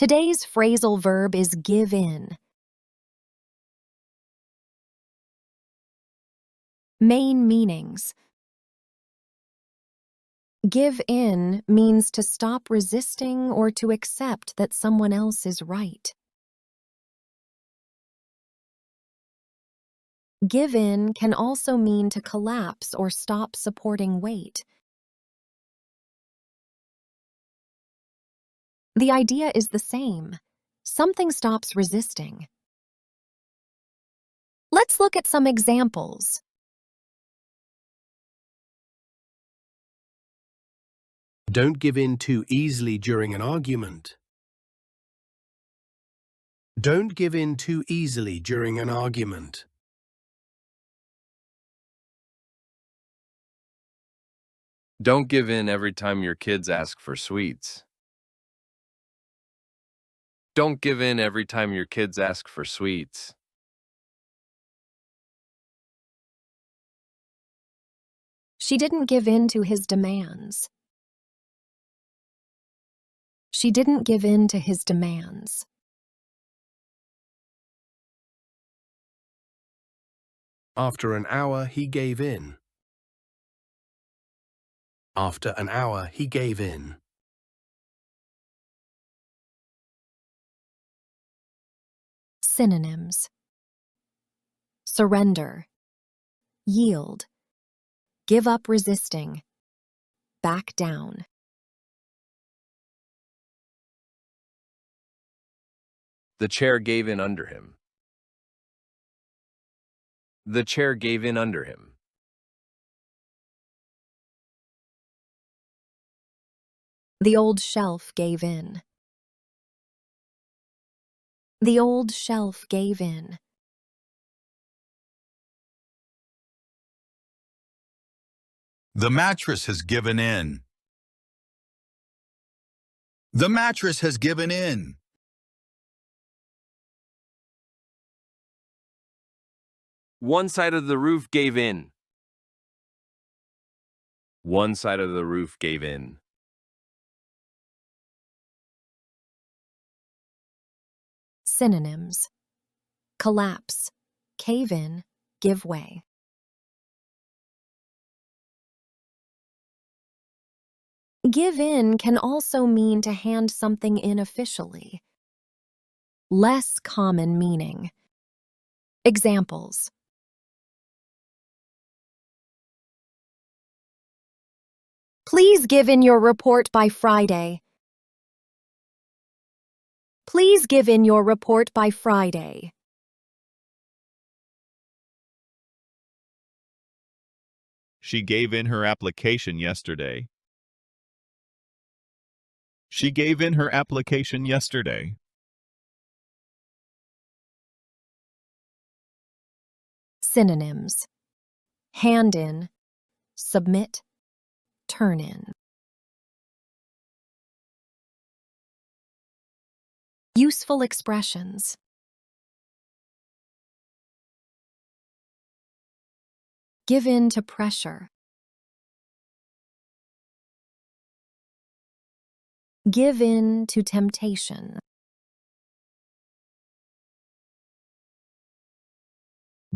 Today's phrasal verb is give in. Main meanings. Give in means to stop resisting or to accept that someone else is right. Give in can also mean to collapse or stop supporting weight. The idea is the same. Something stops resisting. Let's look at some examples. Don't give in too easily during an argument. Don't give in too easily during an argument. Don't give in every time your kids ask for sweets. Don't give in every time your kids ask for sweets. She didn't give in to his demands. She didn't give in to his demands. After an hour, he gave in. After an hour, he gave in. Synonyms. Surrender, yield, give up resisting, back down. The chair gave in under him. The chair gave in under him. The old shelf gave in. The old shelf gave in. The mattress has given in. The mattress has given in. One side of the roof gave in. One side of the roof gave in. Synonyms. Collapse, cave in, give way. Give in can also mean to hand something in officially. Less common meaning. Examples. Please give in your report by Friday. Please give in your report by Friday. She gave in her application yesterday. She gave in her application yesterday. Synonyms. Hand in, submit, turn in. Useful expressions. Give in to pressure. Give in to temptation.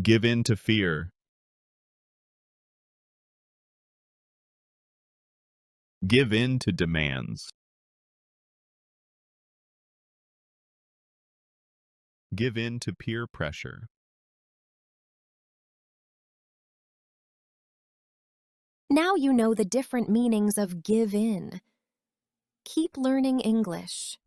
Give in to fear. Give in to demands. Give in to peer pressure. Now you know the different meanings of give in. Keep learning English.